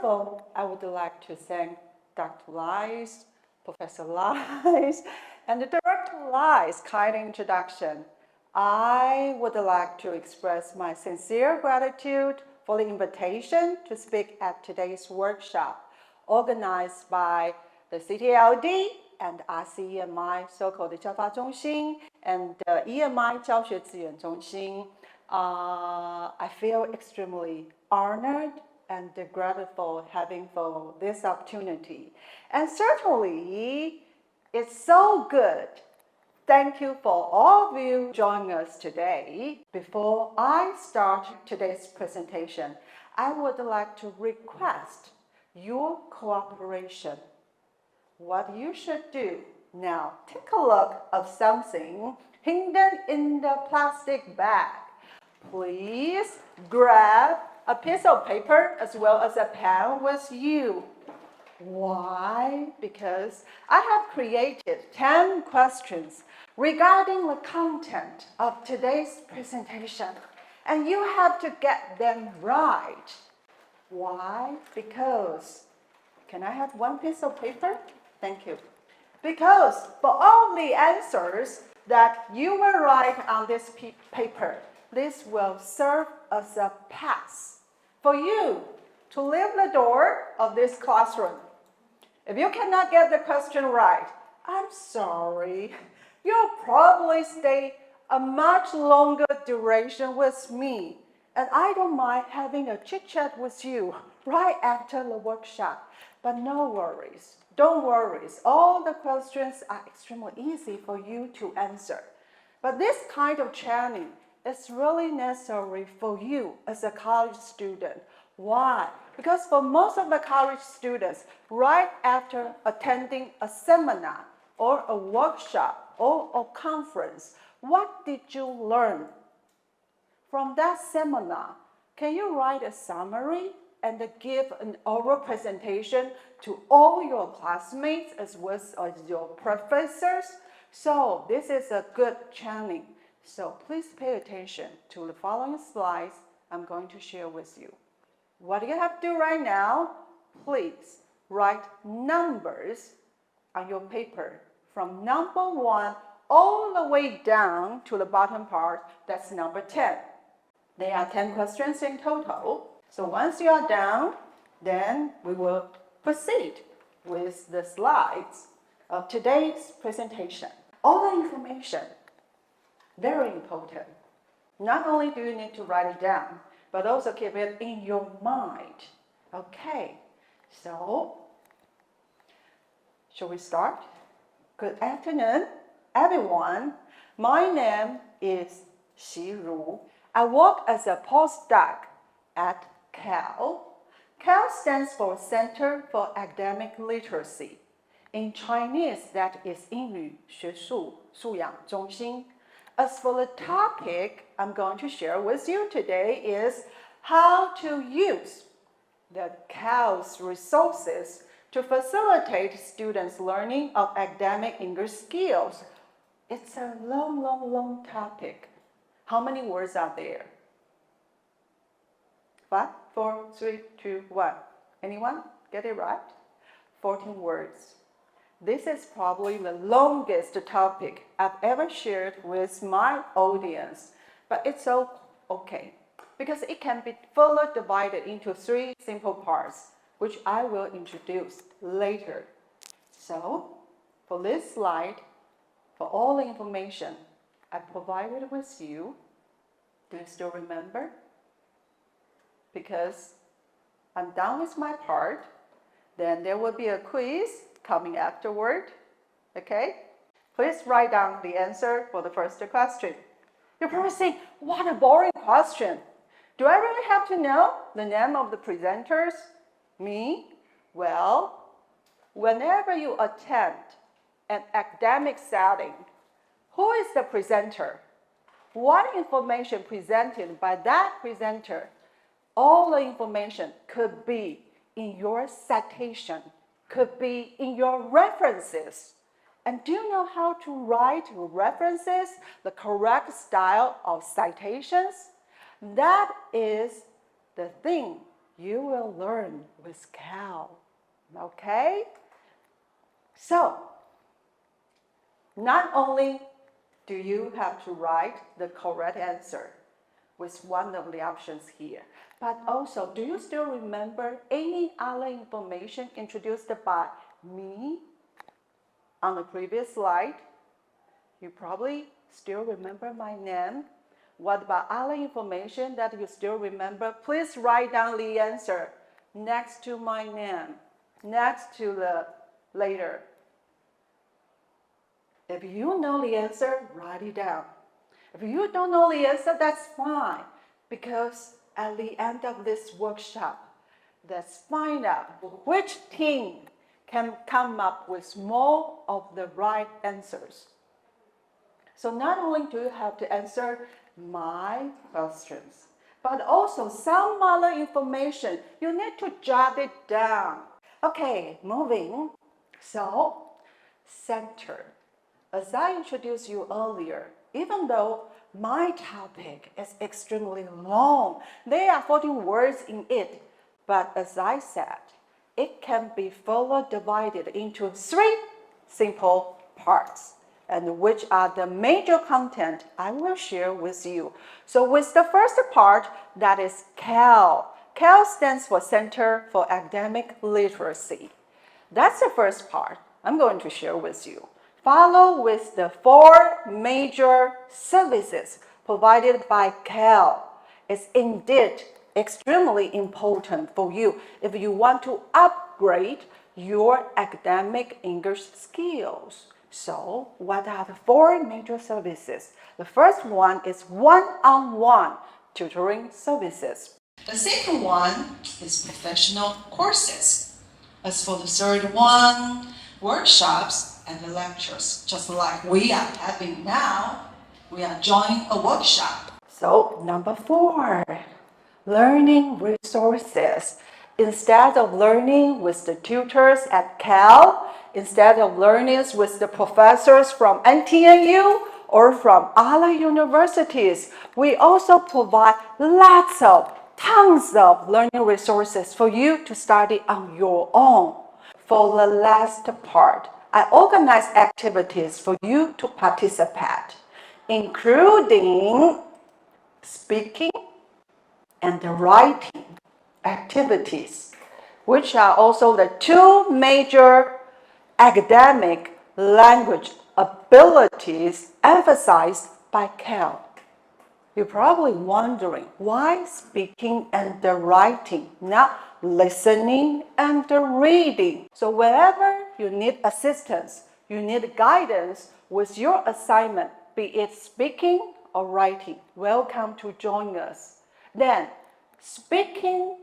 of all, I would like to thank Dr. Lai's, Professor Lai's, and Director Lai's kind introduction. I would like to express my sincere gratitude for the invitation to speak at today's workshop, organized by the CTLD and RCEMI so-called 教发中心 and EMI 教学资源中心. I feel extremely honored and grateful having for this opportunity. And certainly, it's so good. Thank you for all of you joining us today. Before I start today's presentation, I would like to request your cooperation. What you should do now, take a look of something hidden in the plastic bag. Please grab a piece of paper as well as a pen with you. Why? Because I have created 10 questions regarding the content of today's presentation, and you have to get them right. Why? Because, can I have one piece of paper? Thank you. Because for all the answers that you will write on this paper, this will serve as a pass for you to leave the door of this classroom. If you cannot get the question right, I'm sorry. You'll probably stay a much longer duration with me, and I don't mind having a chit-chat with you right after the workshop. But no worries, don't worry. All the questions are extremely easy for you to answer. But this kind of training is really necessary for you as a college student. Why? Because for most of the college students, right after attending a seminar or a workshop or a conference, what did you learn? From that seminar, can you write a summary and give an oral presentation to all your classmates as well as your professors? So this is a good training. So please pay attention to the following slides I'm going to share with you. What you have to do right now, please write numbers on your paper from number 1 all the way down to the bottom part, that's number 10. There are 10 questions in total. So once you are done, then we will proceed with the slides of today's presentation. All the information, very important. Not only do you need to write it down, but also keep it in your mind. Okay, so shall we start? Good afternoon, everyone. My name is Xi Ru. I work as a postdoc at Cal. Cal stands for Center for Academic Literacy. In Chinese, that is 英语学术素养中心. As for the topic I'm going to share with you today is how to use the Cal's resources to facilitate students' learning of academic English skills. It's a long topic. How many words are there? 5, 4, 3, 2, 1. Anyone get it right? 14 words. This is probably the longest topic I've ever shared with my audience, but it's okay because it can be further divided into 3 simple parts, which I will introduce later. So, for this slide, for all the information I provided with you, do you still remember? Because I'm done with my part, then there will be a quiz coming afterward. Okay? Please write down the answer for the first question. You're probably saying, what a boring question. Do I really have to know the name of the presenters? Me? Well, whenever you attend an academic setting, who is the presenter? What information presented by that presenter? All the information could be in your citation, could be in your references. And do you know how to write references, the correct style of citations? That is the thing you will learn with Cal. Okay? So, not only do you have to write the correct answer with one of the options here, but also, do you still remember any other information introduced by me on the previous slide? You probably still remember my name. What about other information that you still remember? Please write down the answer next to my name, next to the later. If you know the answer, write it down. If you don't know the answer, that's fine, because at the end of this workshop, let's find out which team can come up with more of the right answers. So not only do you have to answer my questions, but also some other information. You need to jot it down. Okay, moving. So, center. As I introduced you earlier, even though my topic is extremely long, there are 14 words in it, but as I said, it can be further divided into 3 simple parts, and which are the major content I will share with you. So with the first part, that is CAL. CAL stands for Center for Academic Literacy. That's the first part I'm going to share with you. Follow with the 4 major services provided by CAL. It's indeed extremely important for you if you want to upgrade your academic English skills. So, what are the 4 major services? The first one is one-on-one tutoring services. The second one is professional courses. As for the third one, workshops and lectures, just like we are having now, we are joining a workshop. So, number 4, learning resources. Instead of learning with the tutors at Cal, instead of learning with the professors from NTNU or from other universities, we also provide tons of learning resources for you to study on your own. For the last part, I organize activities for you to participate, including speaking and writing activities, which are also the 2 major academic language abilities emphasized by Cal. You're probably wondering why speaking and writing, not listening and reading. So wherever you need assistance, you need guidance with your assignment, be it speaking or writing, welcome to join us. Then, speaking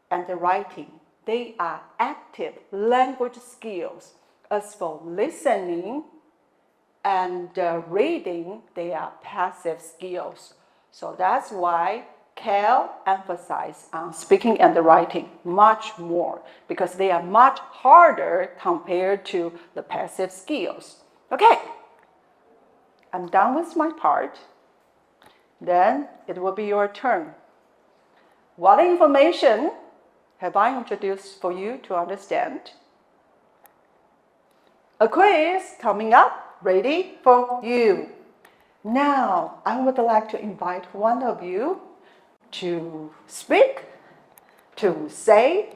and writing, they are active language skills. As for listening and reading, they are passive skills. So that's why Cal emphasizes on speaking and writing much more, because they are much harder compared to the passive skills. Okay, I'm done with my part. Then it will be your turn. What information have I introduced for you to understand? A quiz coming up, ready for you. Now, I would like to invite one of you to speak, to say.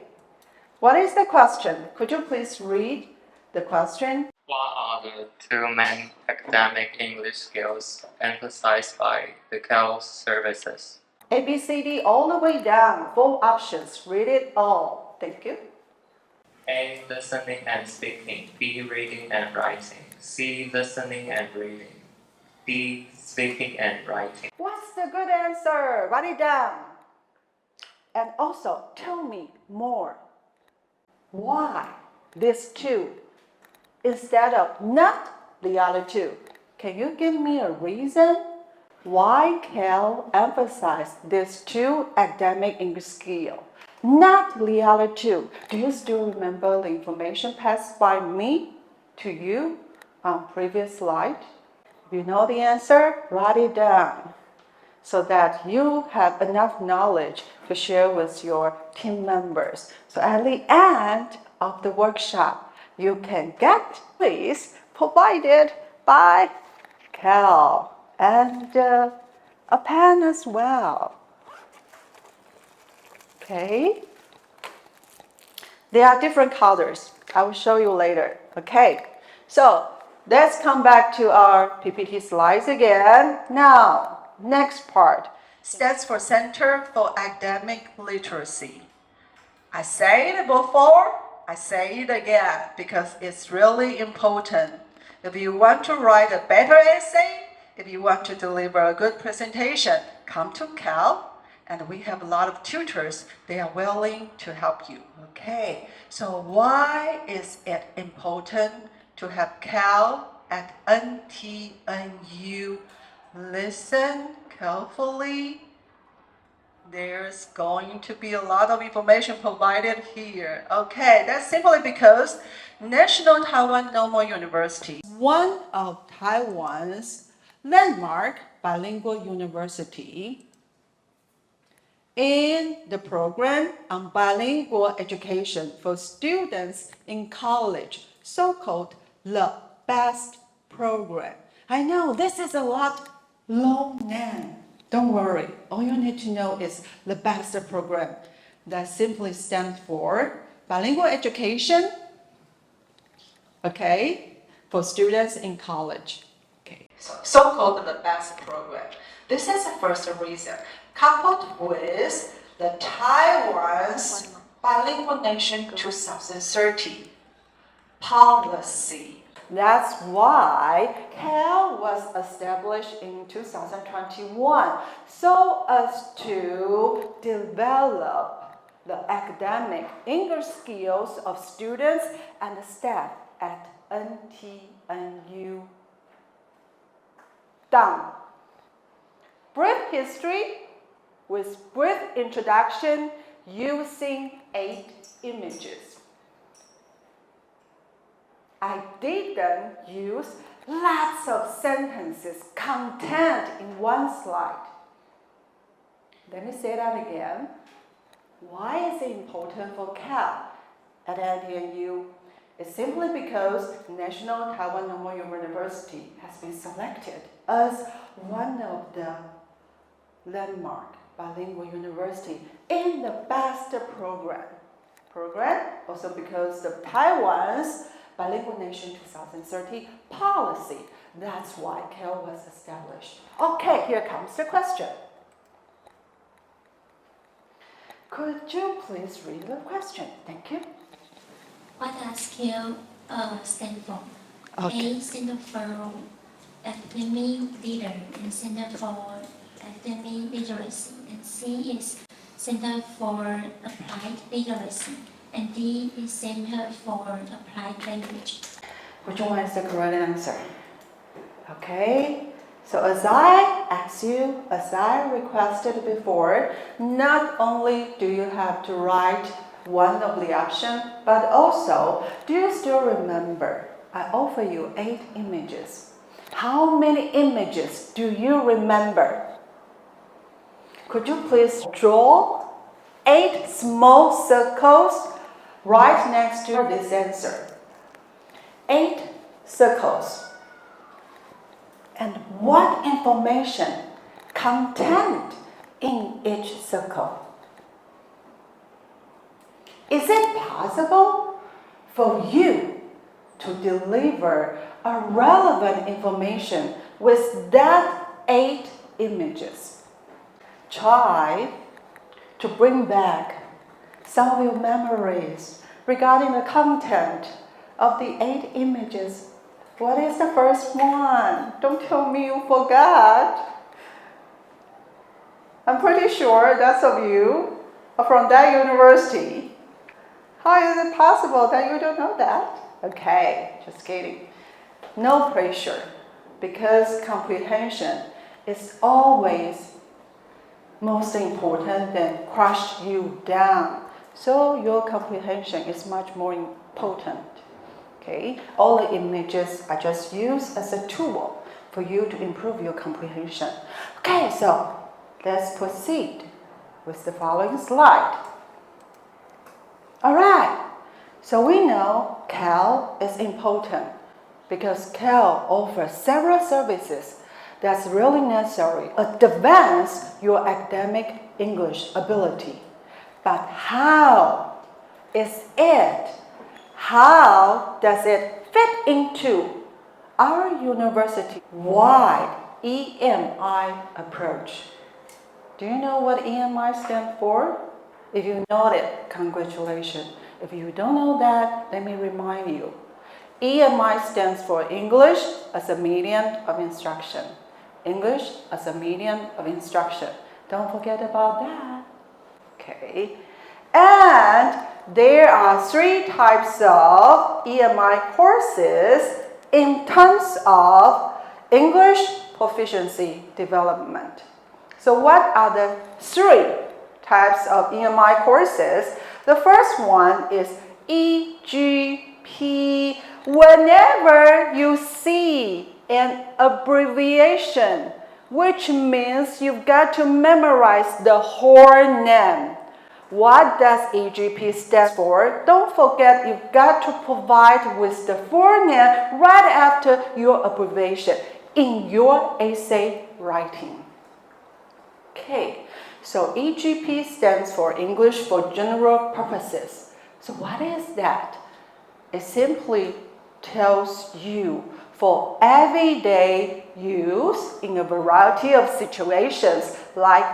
What is the question? Could you please read the question? What are the 2 main academic English skills emphasized by the Cal services? A, B, C, D, all the way down. 4 options. Read it all. Thank you. A. Listening and speaking. B. Reading and writing. C. Listening and reading. D. Speaking and writing. What's the good answer? Write it down. And also, tell me more. Why these 2 instead of not the other 2? Can you give me a reason why Cal emphasized these 2 academic English skills, not the other 2? Do you still remember the information passed by me to you on previous slide? If you know the answer, write it down. so that you have enough knowledge to share with your team members. So at the end of the workshop, you can get quiz provided by Cal and a pen as well. Okay? There are different colors. I will show you later. Okay? So let's come back to our PPT slides again. Now, next part stands for Center for Academic Literacy. I said it before, I say it again because it's really important. If you want to write a better essay, if you want to deliver a good presentation, come to Cal, and we have a lot of tutors. They are willing to help you. Okay, so why is it important to have Cal at NTNU? Listen carefully. There's going to be a lot of information provided here. Okay, that's simply because National Taiwan Normal University is one of Taiwan's landmark bilingual university in the program on bilingual education for students in college, so-called the BEST program. I know this is a lot long name. Don't worry, all you need to know is the BEST program. That simply stands for bilingual education, okay, for students in college. Okay, so-called the BEST program. This is the first reason, coupled with the Taiwan's Bilingual Nation 2030 policy. That's why Cal was established in 2021 so as to develop the academic English skills of students and staff at NTNU. Done. Brief history with brief introduction using 8 images. I didn't use lots of sentences content in one slide. Let me say that again. Why is it important for Cal at NTNU? It's simply because National Taiwan Normal University has been selected as one of the landmark bilingual university in the BEST program. Also because the Taiwan's Bilingual Nation 2030 policy. That's why Cal was established. Okay, here comes the question. Could you please read the question? Thank you. What does CAL stand for? Okay. A, Center for Academic Leader, and Center for Academic Literacy. And C is Center for Applied Literacy. And D is Center for Applied Language. Which one is the correct answer? Okay, so as I asked you, as I requested before, not only do you have to write one of the options, but also, do you still remember? I offer you 8 images. How many images do you remember? Could you please draw 8 small circles right next to this answer? 8 circles. And what information contained in each circle? Is it possible for you to deliver a relevant information with that 8 images? Try to bring back some of your memories regarding the content of the 8 images. What is the first one? Don't tell me you forgot. I'm pretty sure that's of you are from that university. How is it possible that you don't know that? Okay, just kidding. No pressure, because comprehension is always most important than crush you down. So your comprehension is much more important. Okay, all the images are just used as a tool for you to improve your comprehension. Okay, so let's proceed with the following slide. All right, so we know Cal is important because Cal offers several services that's really necessary to advance your academic English ability. But how is it? How does it fit into our university-wide EMI approach? Do you know what EMI stands for? If you know it, congratulations. If you don't know that, let me remind you. EMI stands for English as a medium of instruction. English as a medium of instruction. Don't forget about that. Okay. And there are 3 types of EMI courses in terms of English proficiency development. So what are the 3 types of EMI courses? The first one is EGP. Whenever you see an abbreviation, which means you've got to memorize the whole name. What does EGP stand for? Don't forget, you've got to provide with the full name right after your abbreviation in your essay writing. Okay, so EGP stands for English for General Purposes. So what is that? It simply tells you for everyday use in a variety of situations like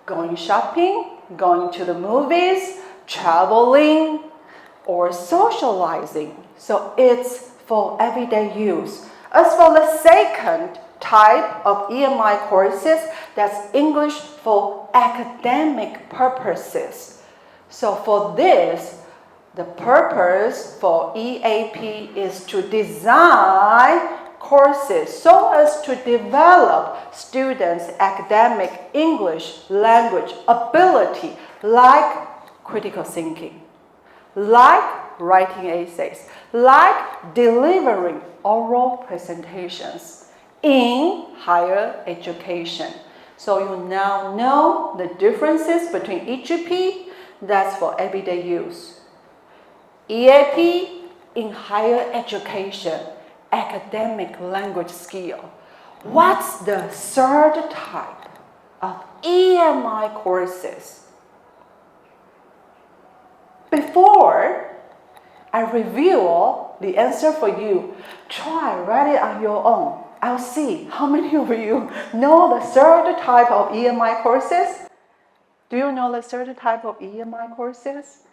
going shopping, going to the movies, traveling, or socializing. So it's for everyday use. As for the second type of EMI courses, that's English for academic purposes. So for this, the purpose for EAP is to design courses so as to develop students' academic English language ability, like critical thinking, like writing essays, like delivering oral presentations in higher education. So you now know the differences between EGP, that's for everyday use, EAP in higher education, academic language skill. What's the third type of EMI courses? Before I reveal the answer for you, try write it on your own. I'll see how many of you know the third type of EMI courses. Do you know the third type of EMI courses?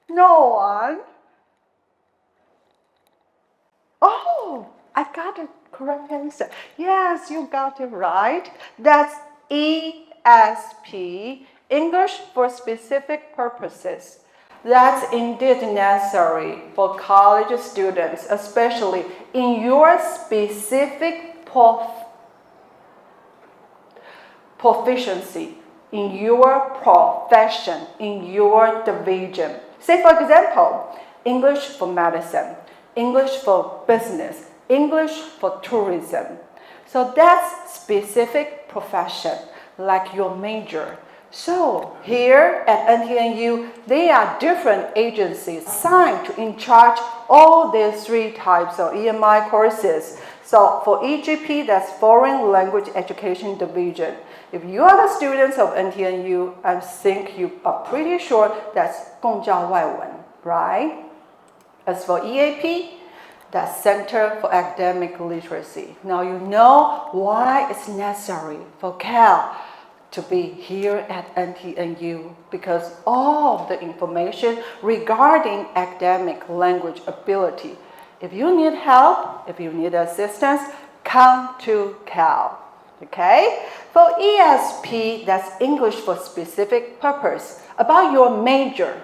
No one? Oh, I got the correct answer. Yes, you got it right. That's ESP, English for Specific Purposes. That's indeed necessary for college students, especially in your specific proficiency, in your profession, in your division. Say, for example, English for medicine, English for business, English for tourism. So that's specific profession, like your major. So here at NTNU, there are different agencies assigned to in charge all these 3 types of EMI courses. So for EGP, that's Foreign Language Education Division. If you are the students of NTNU, I think you are pretty sure that's 共教外文, right? As for EAP, that's Center for Academic Literacy. Now you know why it's necessary for Cal to be here at NTNU, because all of the information regarding academic language ability. If you need help, if you need assistance, come to Cal. Okay? For ESP, that's English for Specific Purpose, about your major,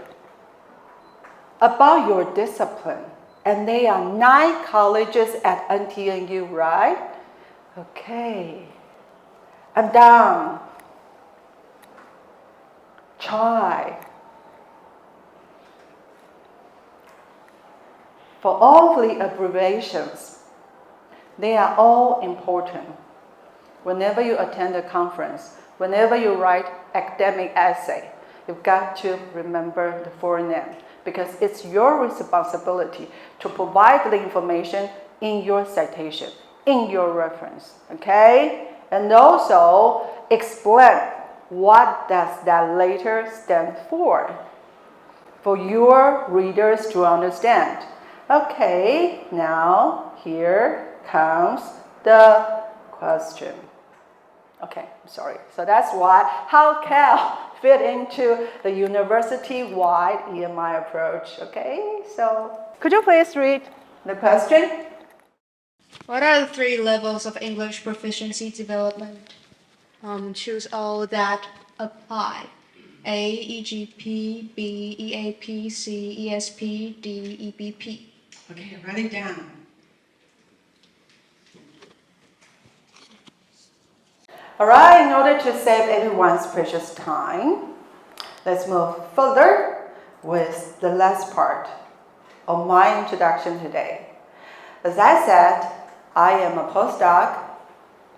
about your discipline. And there are 9 colleges at NTNU, right? Okay. I'm done. Try. For all the abbreviations, they are all important. whenever you attend a conference, whenever you write academic essay, you've got to remember the full name because it's your responsibility to provide the information in your citation, in your reference, okay? And also explain what does that letter stand for your readers to understand. Okay, now here comes the question. Okay, I'm sorry. So that's why how CAL fit into the university-wide EMI approach. Okay, so could you please read the question? What are the 3 levels of English proficiency development? Choose all that apply. A, EGP, B, EAP, C, ESP, D, EBP. Okay, write it down. All right, in order to save everyone's precious time, let's move further with the last part of my introduction today. As I said, I am a postdoc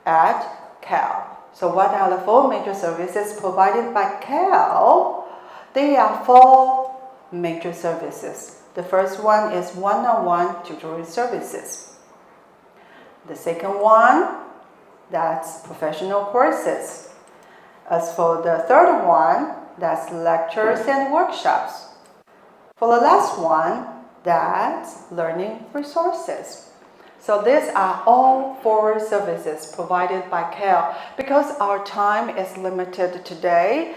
at CAL. So what are the 4 major services provided by CAL? There are 4 major services. The first one is one-on-one tutoring services. The second one, that's professional courses. As for the third one, that's lectures and workshops. For the last one, that's learning resources. So these are all 4 services provided by CAL. Because our time is limited today,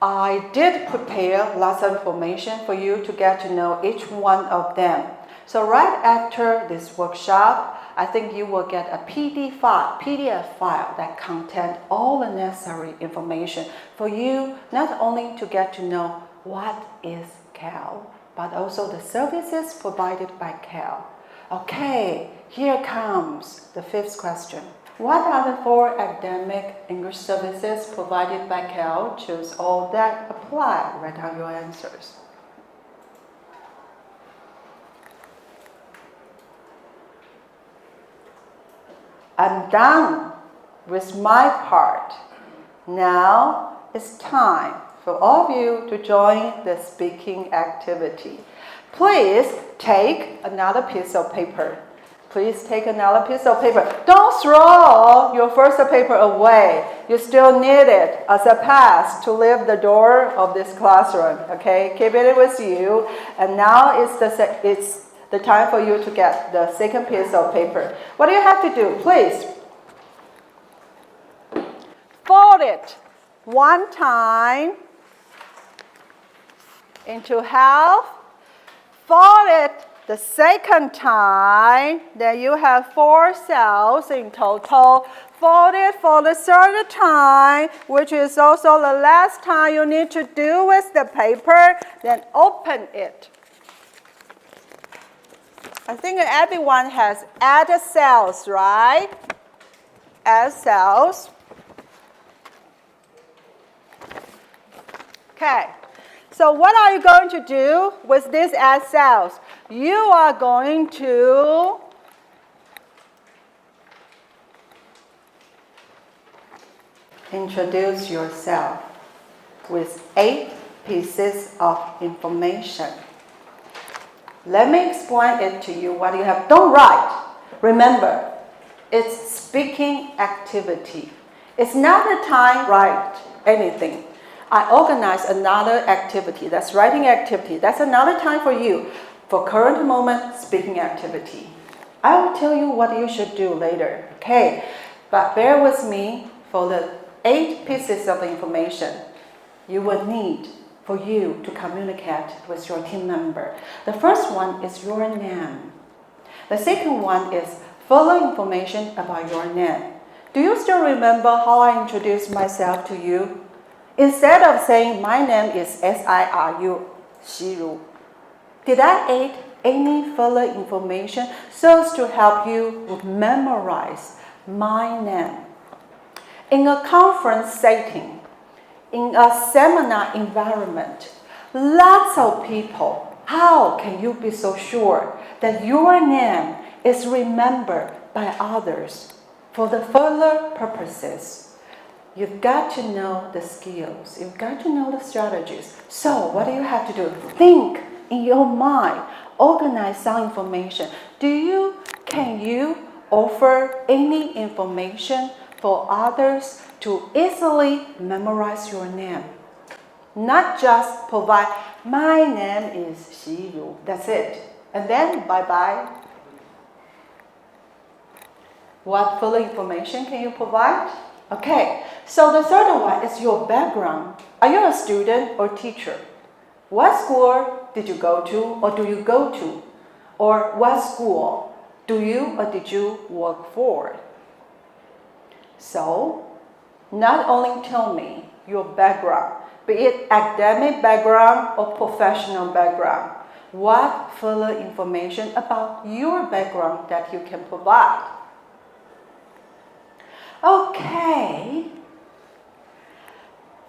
I did prepare lots of information for you to get to know each one of them. So right after this workshop, I think you will get a PDF file that contains all the necessary information for you not only to get to know what is CAL, but also the services provided by CAL. Okay, here comes the 5th question. What are the 4 academic English services provided by CAL? Choose all that apply. Write down your answers. I'm done with my part. Now it's time for all of you to join the speaking activity. Please take another piece of paper. Please take another piece of paper. Don't throw your first paper away. You still need it as a pass to leave the door of this classroom. Okay, keep it with you. And now it's the time for you to get the second piece of paper. What do you have to do? Please fold it 1 time into half. Fold it the second time. Then you have 4 cells in total. Fold it for the 3rd time, which is also the last time you need to do with the paper. Then open it. I think everyone has added cells, right? Add cells. Okay. So what are you going to do with these add cells? You are going to introduce yourself with 8 pieces of information. Let me explain it to you what you have. Don't write. Remember, it's speaking activity. It's not the time to write anything. I organize another activity. That's writing activity. That's another time for you. For current moment, speaking activity. I will tell you what you should do later. Okay? But bear with me for the 8 pieces of information you will need for you to communicate with your team member. The first one is your name. The second one is further information about your name. Do you still remember how I introduced myself to you? Instead of saying my name is Siru, Shiru, did I add any further information so as to help you memorize my name? In a conference setting, in a seminar environment, lots of people, how can you be so sure that your name is remembered by others For the further purposes, you've got to know the skills, you've got to know the strategies. So what do you have to do? Think in your mind, organize some information. Can you offer any information for others to easily memorize your name? Not just provide, my name is Xi Ru, that's it. And then bye-bye. What further information can you provide? Okay, so the third one is your background. Are you a student or teacher? What school did you go to or do you go to? Or what school do you or did you work for? So, not only tell me your background, be it academic background or professional background. What further information about your background that you can provide? Okay.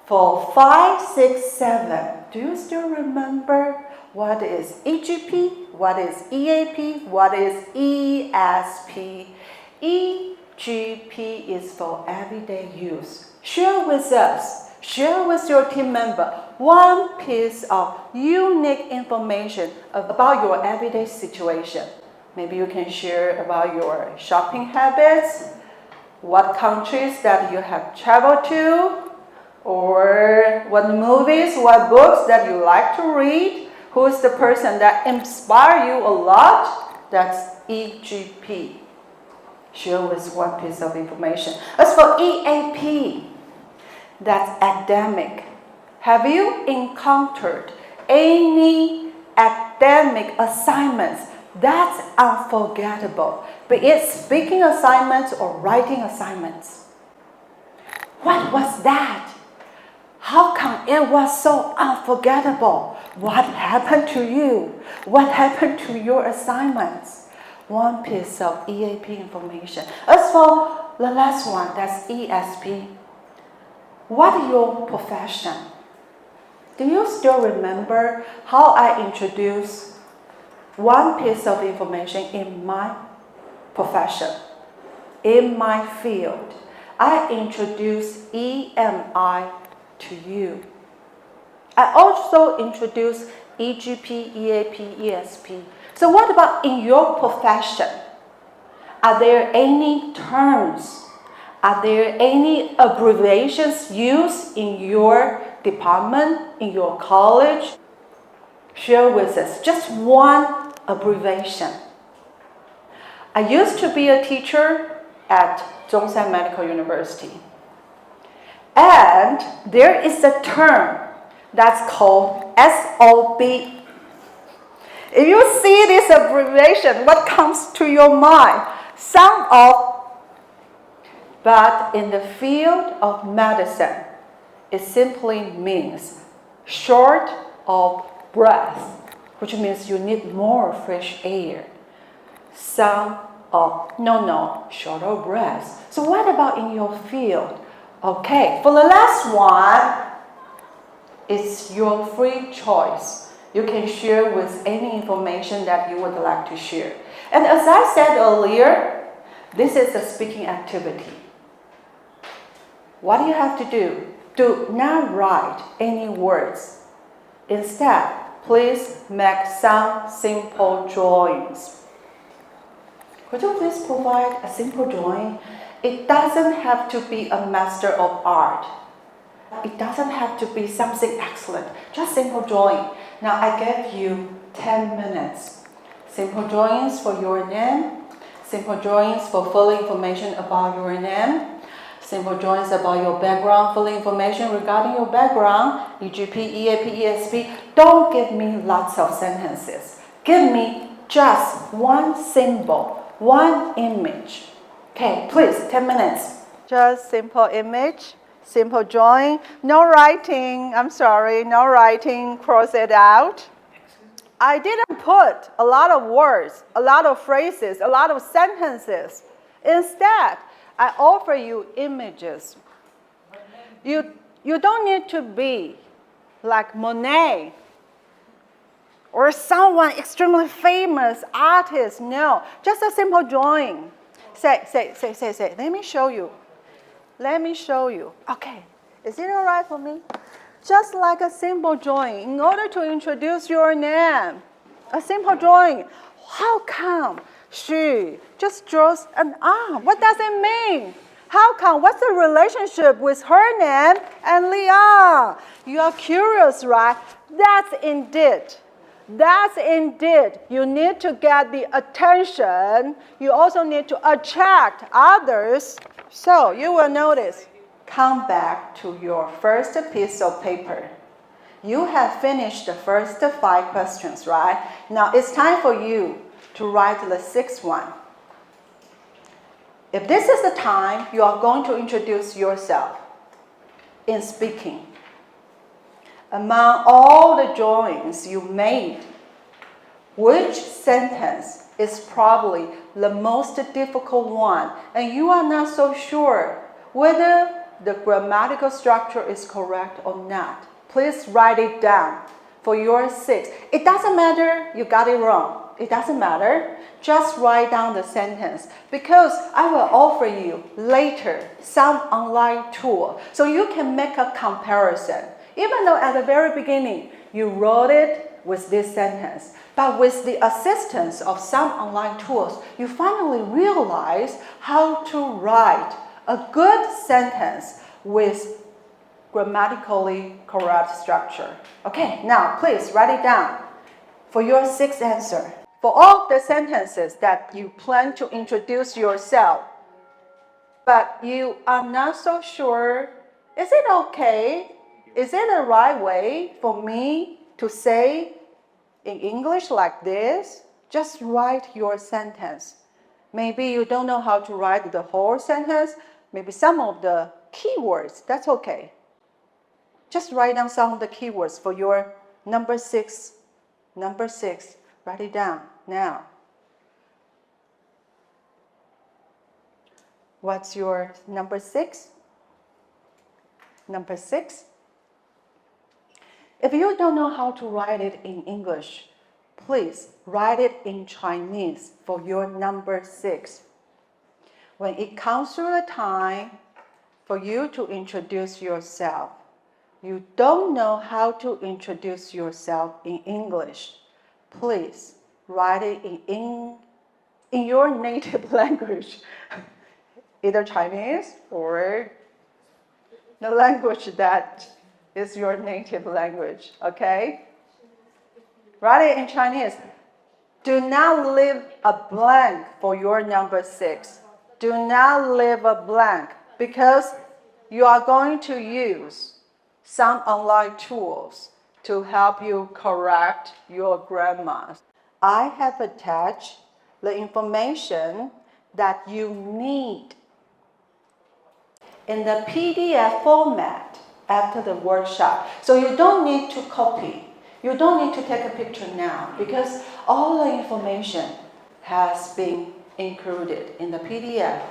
For 5, 6, 7, do you still remember what is EGP, what is EAP, what is ESP? EGP is for everyday use. Share with us, share with your team member one piece of unique information about your everyday situation. Maybe you can share about your shopping habits, what countries that you have traveled to, or what movies, what books that you like to read, who is the person that inspires you a lot. That's EGP. Share with one piece of information. As for EAP, that's academic. Have you encountered any academic assignments that's unforgettable? Be it speaking assignments or writing assignments. What was that? How come it was so unforgettable? What happened to you? What happened to your assignments? One piece of EAP information. As for the last one, that's ESP. What is your profession? Do you still remember how I introduced one piece of information in my profession, in my field? I introduced EMI to you. I also introduced EGP, EAP, ESP. So what about in your profession? Are there any terms? Are there any abbreviations used in your department, in your college? Share with us just one abbreviation. I used to be a teacher at Zhongshan Medical University. And there is a term that's called SOB. If you see this abbreviation, what comes to your mind? But in the field of medicine, it simply means short of breath, which means you need more fresh air. Short of breath. So what about in your field? Okay, for the last one, it's your free choice. You can share with any information that you would like to share. And as I said earlier, this is a speaking activity. What do you have to do? Do not write any words. Instead, please make some simple drawings. Could you please provide a simple drawing? It doesn't have to be a master of art. It doesn't have to be something excellent. Just simple drawing. Now I gave you 10 minutes. Simple drawings for your name. Simple drawings for full information about your name. Simple drawings about your background, full information regarding your background, EGP, EAP, ESP. Don't give me lots of sentences. Give me just one symbol, one image. Okay, please, 10 minutes. Just simple image, simple drawing, no writing, I'm sorry, no writing, cross it out. I didn't put a lot of words, a lot of phrases, a lot of sentences. Instead, I offer you images. You don't need to be like Monet or someone extremely famous artist. No, just a simple drawing. Say. Let me show you. Let me show you. Okay. Is it all right for me? Just like a simple drawing, in order to introduce your name, a simple drawing. How come she just draws an arm? What does it mean? How come? What's the relationship with her name and Leon? You are curious, right? That's indeed. You need to get the attention. You also need to attract others. So you will notice. Come back to your first piece of paper. You have finished the first 5 questions, right? Now it's time for you to write the 6th one. If this is the time, you are going to introduce yourself in speaking. Among all the drawings you made, which sentence is probably the most difficult one, and you are not so sure whether the grammatical structure is correct or not? Please write it down for your 6. It doesn't matter you got it wrong. It doesn't matter. Just write down the sentence, because I will offer you later some online tool so you can make a comparison. Even though at the very beginning you wrote it with this sentence, but with the assistance of some online tools, you finally realize how to write a good sentence with grammatically correct structure. Okay, now please write it down for your 6th answer. For all the sentences that you plan to introduce yourself, but you are not so sure, is it okay? Is it the right way for me to say in English like this? Just write your sentence. Maybe you don't know how to write the whole sentence, maybe some of the keywords, that's okay. Just write down some of the keywords for your number 6. Number 6, write it down now. What's your number 6? Number 6? If you don't know how to write it in English, please write it in Chinese for your number 6. When it comes to the time for you to introduce yourself, you don't know how to introduce yourself in English, please write it in your native language, either Chinese or the language that is your native language, okay? Write it in Chinese. Do not leave a blank for your number 6. Do not leave a blank, because you are going to use some online tools to help you correct your grammar. I have attached the information that you need in the PDF format after the workshop. So you don't need to copy. You don't need to take a picture now, because all the information has been included in the PDF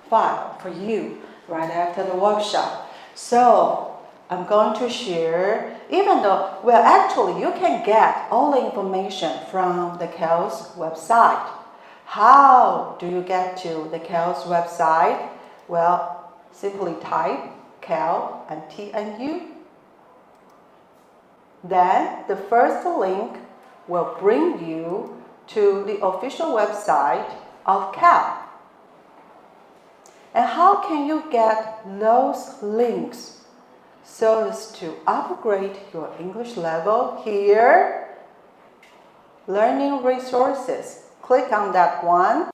file for you right after the workshop. So I'm going to share, even though, well, actually you can get all the information from the KELS website. How do you get to the KELS website? Well, simply type KEL and TNU. Then the first link will bring you to the official website of KEL. And how can you get those links so as to upgrade your English level? Here, learning resources. Click on that one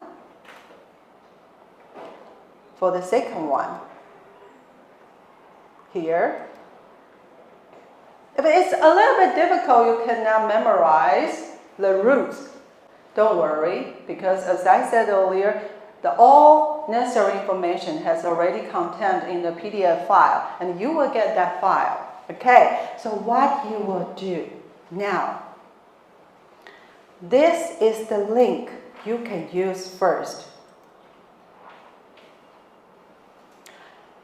for the second one. Here. If it's a little bit difficult, you cannot memorize the roots. Don't worry, because as I said earlier, the all necessary information has already contained in the PDF file, and you will get that file. Okay, so what you will do now, this is the link you can use first.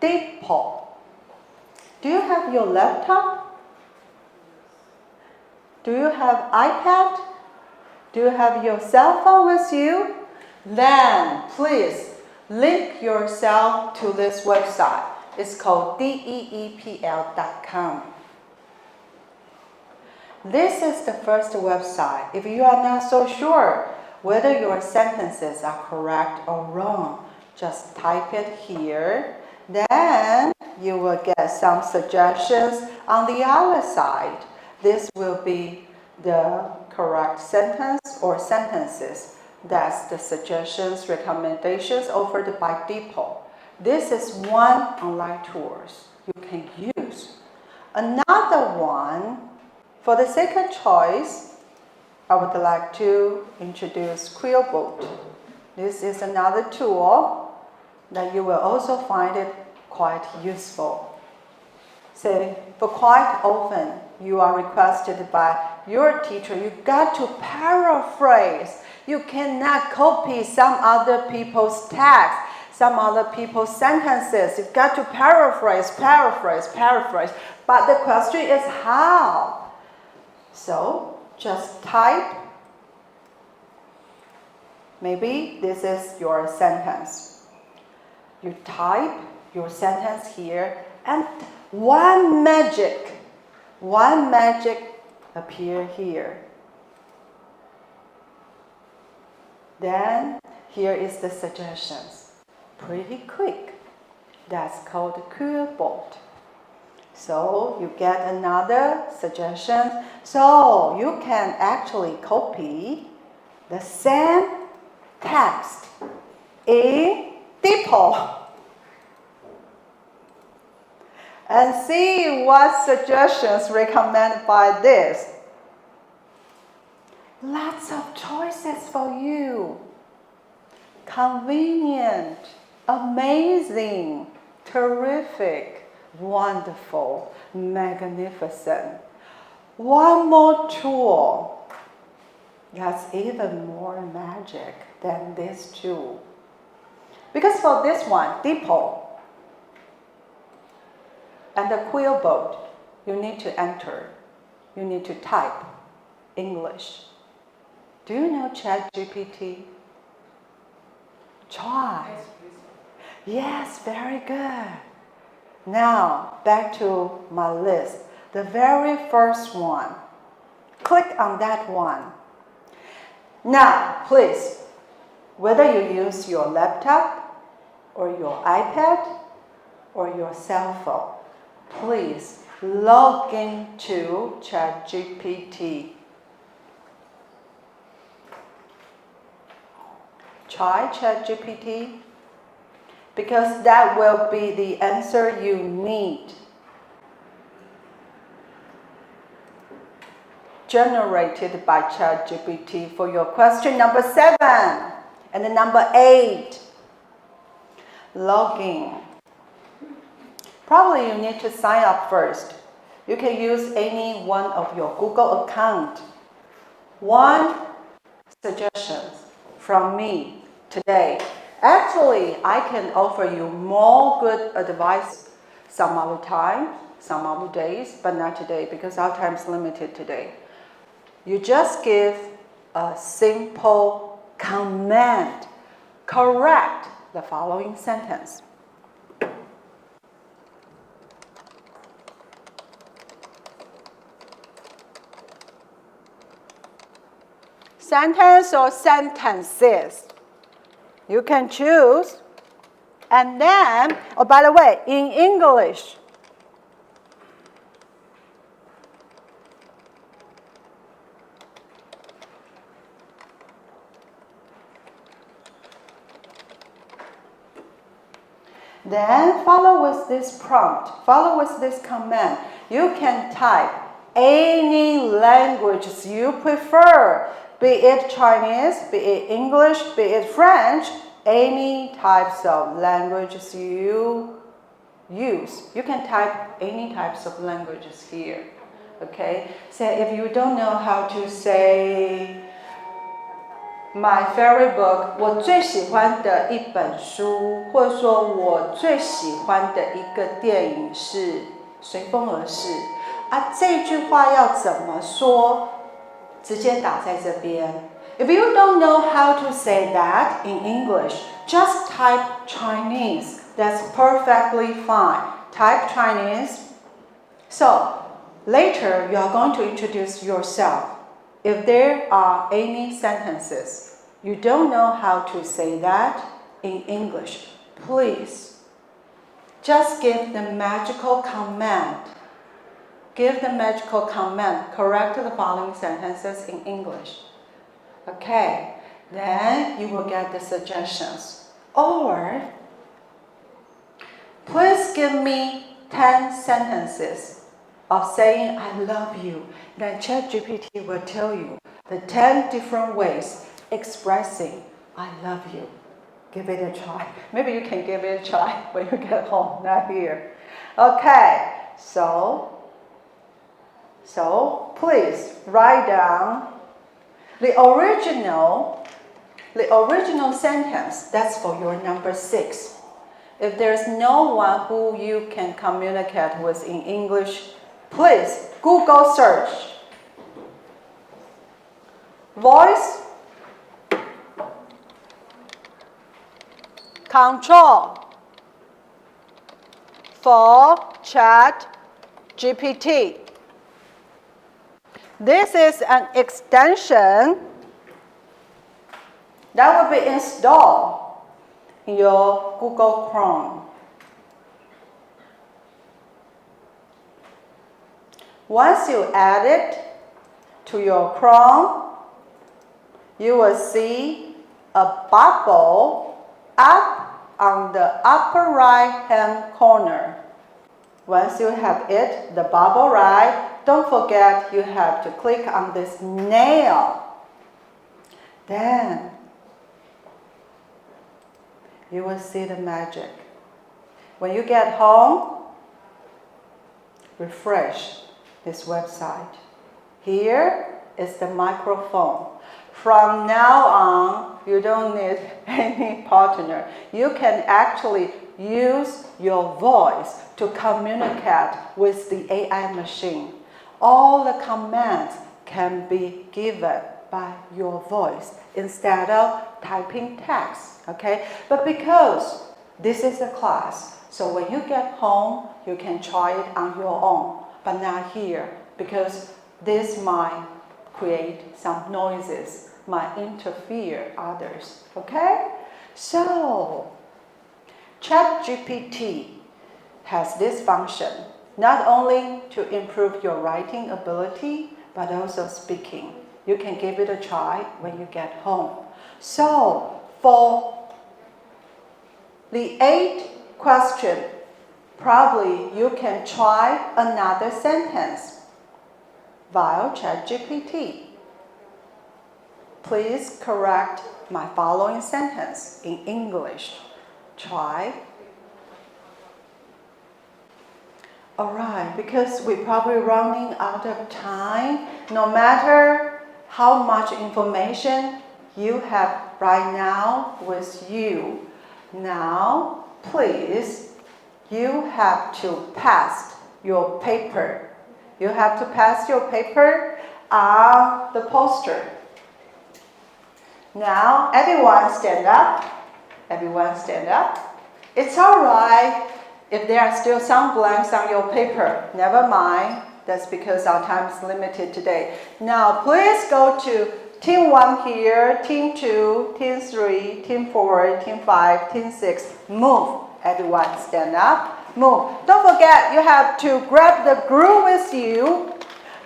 DeepPaul. Do you have your laptop? Do you have iPad? Do you have your cell phone with you? then please link yourself to this website. It's called deepl.com. This is the first website. If you are not so sure whether your sentences are correct or wrong, just type it here. Then you will get some suggestions on the other side. This will be the correct sentence or sentences. That's the suggestions, recommendations offered by DeepL. This is one online tool you can use. Another one, for the second choice, I would like to introduce Quillbot. This is another tool that you will also find it quite useful. So, for quite often, you are requested by your teacher, you got to paraphrase. You cannot copy some other people's text, some other people's sentences. You've got to paraphrase. But the question is how? So, just type. Maybe this is your sentence. You type your sentence here, and one magic appear here. Then here is the suggestions. Pretty quick. That's called Quillbot. So you get another suggestion. So you can actually copy the same text in DeepL and see what suggestions recommended by this. Lots of choices for you. Convenient, amazing, terrific, wonderful, magnificent. One more tool that's even more magic than this tool. Because for this one, DeepL and the Quillbot, you need to enter, you need to type English. Do you know ChatGPT? Try. Yes, very good. Now, back to my list. The very first one. Click on that one. Now, please, whether you use your laptop or your iPad or your cell phone, please log into ChatGPT. Try ChatGPT because that will be the answer you need. Generated by ChatGPT for your question number 7 and number 8. Login. Probably you need to sign up first. You can use any one of your Google account. One suggestion from me today. Actually, I can offer you more good advice some other time, some other days, but not today because our time is limited today. You just give a simple command. Correct the following sentence. Sentence or sentences. You can choose. And then, oh, by the way, in English, then follow with this prompt, follow with this command. You can type any languages you prefer, be it Chinese, be it English, be it French, any types of languages you use. You can type any types of languages here. Okay? So if you don't know how to say my favorite book, 我最喜欢的一本书，或者说我最喜欢的一个电影是随风而逝啊，这句话要怎么说？直接打在这边。If you don't know how to say that in English, just type Chinese. That's perfectly fine. Type Chinese. So, later you are going to introduce yourself. If there are any sentences you don't know how to say that in English, please just give the magical command. Give the magical command. Correct the following sentences in English. Okay, then you will get the suggestions. Or, please give me 10 sentences of saying I love you. Then ChatGPT will tell you the 10 different ways expressing I love you. Give it a try. Maybe you can give it a try when you get home, not here. Okay, so please write down the original sentence. That's for your number 6. If there's no one who you can communicate with in English, please Google search. Voice control for ChatGPT. This is an extension that will be installed in your Google Chrome. Once you add it to your Chrome, you will see a bubble up on the upper right-hand corner. Once you have it, the bubble right, don't forget you have to click on this nail. Then you will see the magic. When you get home, refresh this website. Here is the microphone. From now on, you don't need any partner. You can actually use your voice to communicate with the AI machine. All the commands can be given by your voice instead of typing text, okay? But because this is a class, so when you get home, you can try it on your own, but not here, because this might create some noises, might interfere others, okay? So, ChatGPT has this function, not only to improve your writing ability, but also speaking. You can give it a try when you get home. So, for the 8th question, probably you can try another sentence via ChatGPT. Please correct my following sentence in English. Try. Alright, because we're probably running out of time, no matter how much information you have right now with you. Now, please, you have to pass your paper. You have to pass your paper on the poster. Now, everyone stand up. Everyone stand up. It's all right if there are still some blanks on your paper. Never mind. That's because our time is limited today. Now, please go to Team 1 here, Team 2, Team 3, Team 4, Team 5, Team 6. Move. Everyone stand up. Move. Don't forget, you have to grab the glue with you.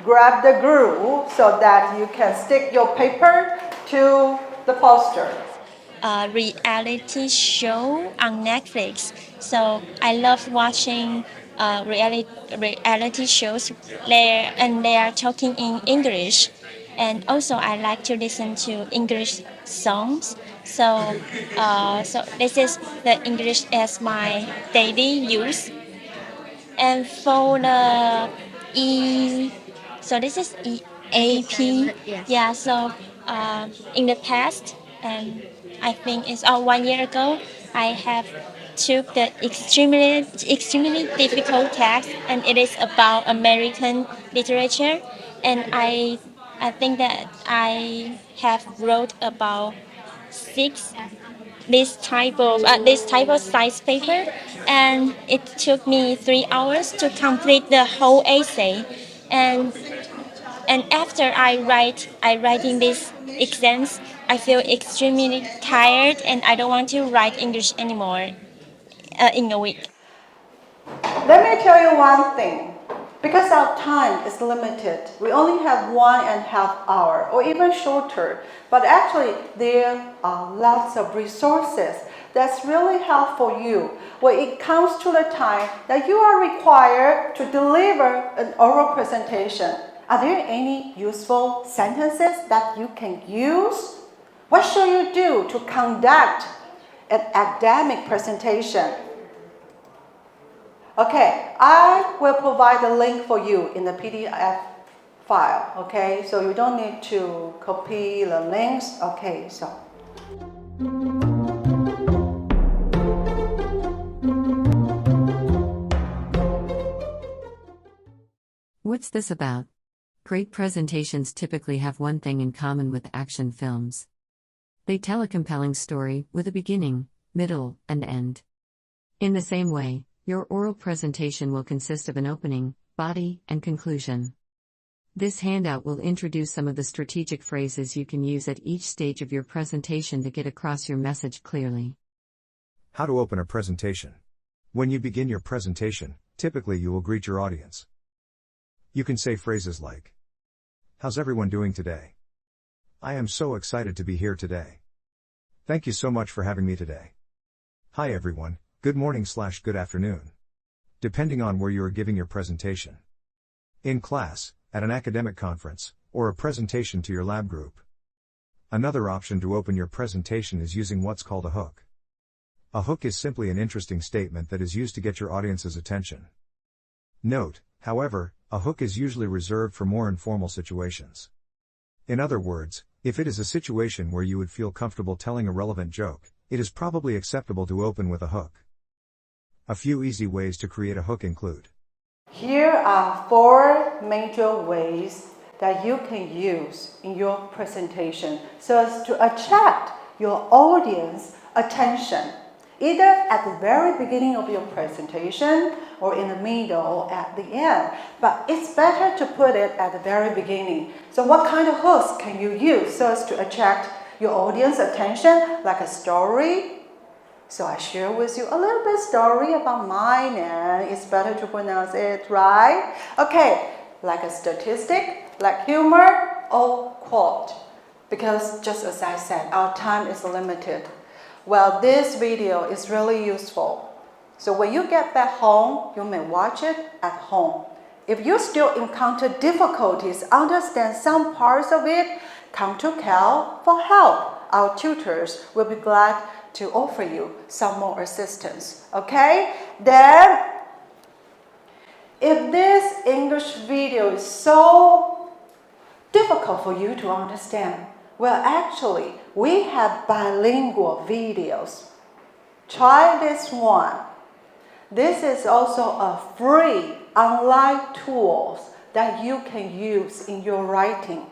Grab the glue so that you can stick your paper to the poster. A reality show on Netflix. So I love watching reality shows there, and they are talking in English. And also I like to listen to English songs. So this is the English as my daily use. And for the so this is EAP. Yes. Yeah, so in the past, and I think it's 1 year ago, I have took the extremely difficult test, and it is about American literature, and I think that I have wrote about six this type of size paper, and it took me 3 hours to complete the whole essay. And after I writing these exams, I feel extremely tired, and I don't want to write English anymore in a week. Let me tell you one thing. Because our time is limited, we only have 1.5 hours or even shorter. But actually, there are lots of resources that's really helpful you when it comes to the time that you are required to deliver an oral presentation. Are there any useful sentences that you can use? What should you do to conduct an academic presentation? Okay, I will provide the link for you in the PDF file, okay? So you don't need to copy the links, okay? So what's this about? Great presentations typically have one thing in common with action films. They tell a compelling story with a beginning, middle, and end. In the same way, your oral presentation will consist of an opening, body, and conclusion. This handout will introduce some of the strategic phrases you can use at each stage of your presentation to get across your message clearly. How to open a presentation. When you begin your presentation, typically you will greet your audience. You can say phrases like, "How's everyone doing today? I am so excited to be here today. Thank you so much for having me today. Hi everyone, good morning/good afternoon." Depending on where you are giving your presentation. In class, at an academic conference, or a presentation to your lab group. Another option to open your presentation is using what's called a hook. A hook is simply an interesting statement that is used to get your audience's attention. Note, however, a hook is usually reserved for more informal situations. In other words, if it is a situation where you would feel comfortable telling a relevant joke, it is probably acceptable to open with a hook. A few easy ways to create a hook include. Here are 4 major ways that you can use in your presentation so as to attract your audience attention, either at the very beginning of your presentation or in the middle or at the end. But it's better to put it at the very beginning. So what kind of hooks can you use so as to attract your audience attention, like a story? So I share with you a little bit story about mine, and it's better to pronounce it right. Okay, like a statistic, like humor, or quote. Because just as I said, our time is limited. Well, this video is really useful. So when you get back home, you may watch it at home. If you still encounter difficulties, understand some parts of it, come to Cal for help. Our tutors will be glad to offer you some more assistance, okay? Then, if this English video is so difficult for you to understand, well, actually, we have bilingual videos. Try this one. This is also a free online tool that you can use in your writing.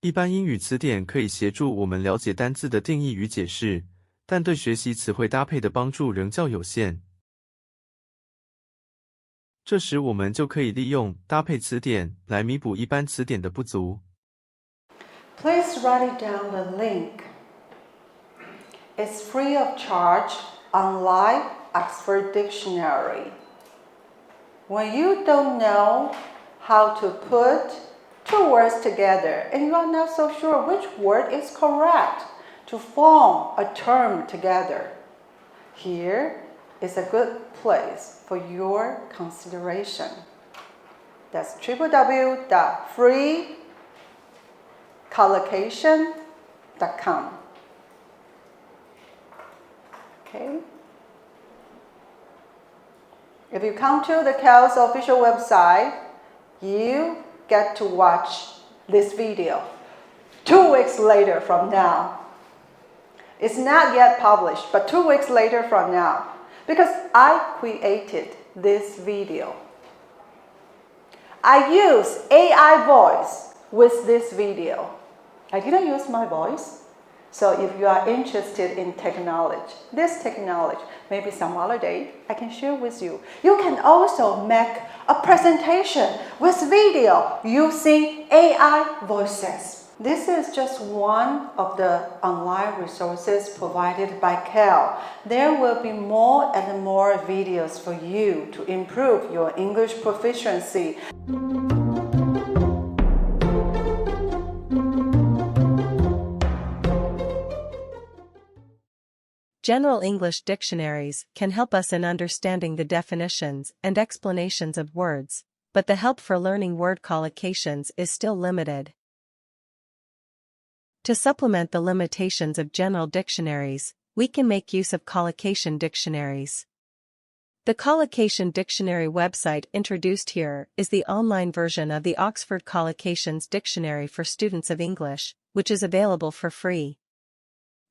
一般英语词典可以协助我们了解单字的定义与解释，但对学习词汇搭配的帮助仍较有限。这时我们就可以利用搭配词典来弥补一般词典的不足。Please write it down the link. It's free of charge online Oxford Dictionary. When you don't know how to put 2 words together and you are not so sure which word is correct to form a term together, here is a good place for your consideration. That's www.freecollocation.com. Okay. If you come to the CAL's official website, you get to watch this video 2 weeks later from now. It's not yet published, but 2 weeks later from now, because I created this video. I use AI voice with this video. I didn't use my voice. So if you are interested in technology, this technology, maybe some other day, I can share with you. You can also make a presentation with video using AI voices. This is just one of the online resources provided by Cal. There will be more and more videos for you to improve your English proficiency. General English dictionaries can help us in understanding the definitions and explanations of words, but the help for learning word collocations is still limited. To supplement the limitations of general dictionaries, we can make use of collocation dictionaries. The Collocation Dictionary website introduced here is the online version of the Oxford Collocations Dictionary for Students of English, which is available for free.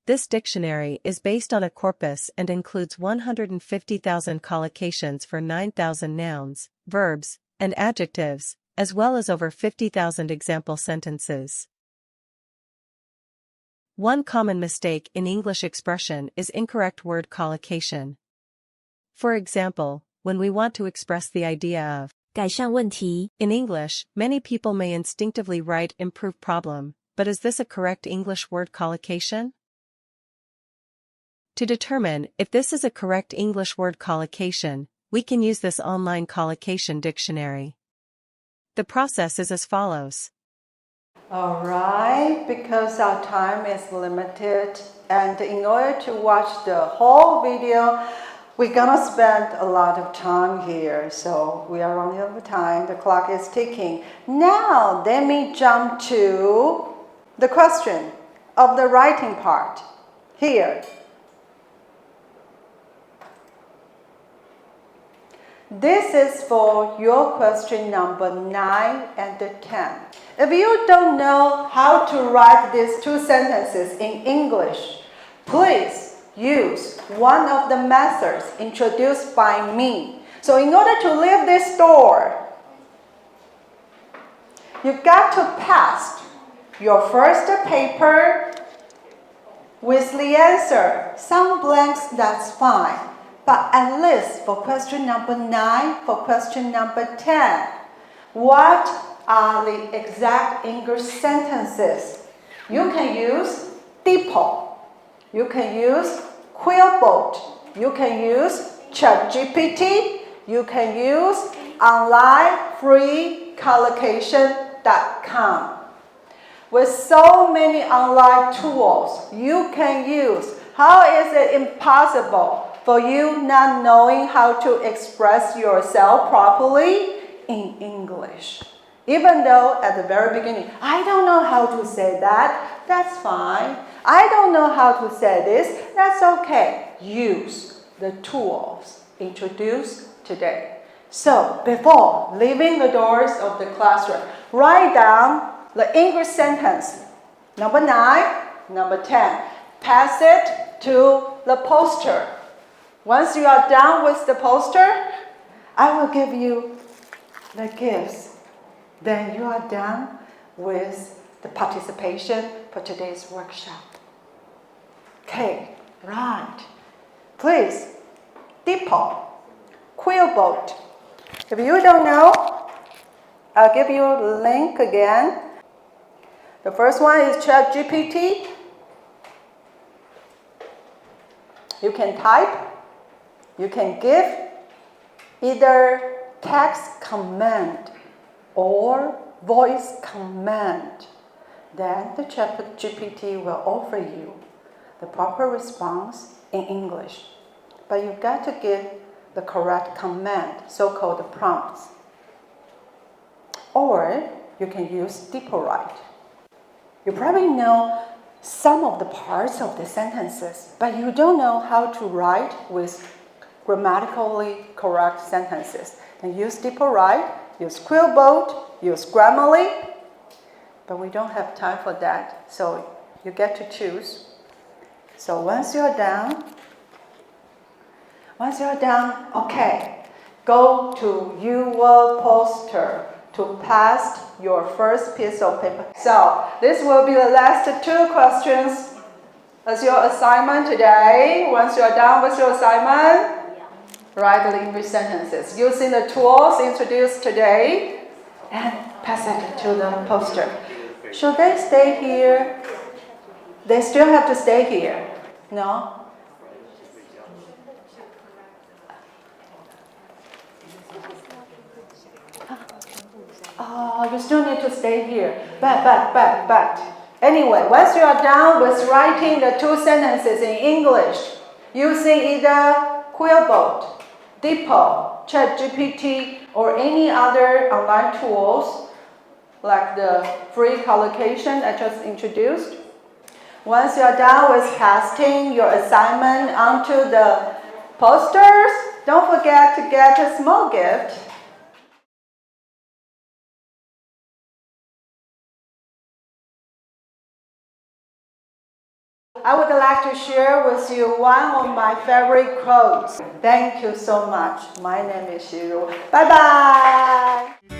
This dictionary is based on a corpus and includes 150,000 collocations for 9,000 nouns, verbs, and adjectives, as well as over 50,000 example sentences. One common mistake in English expression is incorrect word collocation. For example, when we want to express the idea of 改善问题 in English, many people may instinctively write improve problem, but is this a correct English word collocation? To determine if this is a correct English word collocation, we can use this online collocation dictionary. The process is as follows. Alright, because our time is limited, and in order to watch the whole video, we're gonna spend a lot of time here, so we are running out of time, the clock is ticking. Now, let me jump to the question of the writing part. Here. This is for your question number 9 and 10. If you don't know how to write these two sentences in English, please use one of the methods introduced by me. So in order to leave this door, you've got to pass your first paper with the answer. Some blanks, that's fine. But at least for question number 9, for question number 10, what are the exact English sentences? You can use depot. You can use Quillbot. You can use ChatGPT. You can use online freecollocation.com. With so many online tools you can use, how is it impossible for you not knowing how to express yourself properly in English? Even though at the very beginning, I don't know how to say that, that's fine. I don't know how to say this, that's okay. Use the tools introduced today. So before leaving the doors of the classroom, write down the English sentence, number 9, number 10. Pass it to the poster. Once you are done with the poster, I will give you the gifts. Then you are done with the participation for today's workshop. Okay, right. Please, depot, Quillbot. If you don't know, I'll give you a link again. The first one is ChatGPT. You can type. You can give either text command or voice command. Then the ChatGPT will offer you the proper response in English. But you've got to give the correct command, so-called prompts. Or you can use DeepWrite. You probably know some of the parts of the sentences, but you don't know how to write with grammatically correct sentences. And use DeepWrite, use Quillbot, use Grammarly, but we don't have time for that, so you get to choose. So once you're done, okay, go to your poster to to pass your first piece of paper. So this will be the last 2 questions as your assignment today. Once you are done with your assignment, write the English sentences using the tools introduced today and pass it to the poster. Should they stay here? They still have to stay here. No? Oh, you still need to stay here. But. Anyway, once you are done with writing the 2 sentences in English, using either Quillbot, Dippo, ChatGPT, or any other online tools, like the free collocation I just introduced. Once you are done with pasting your assignment onto the posters, don't forget to get a small gift. I would like to share with you one of my favorite quotes. Thank you so much. My name is Shiru. Bye-bye.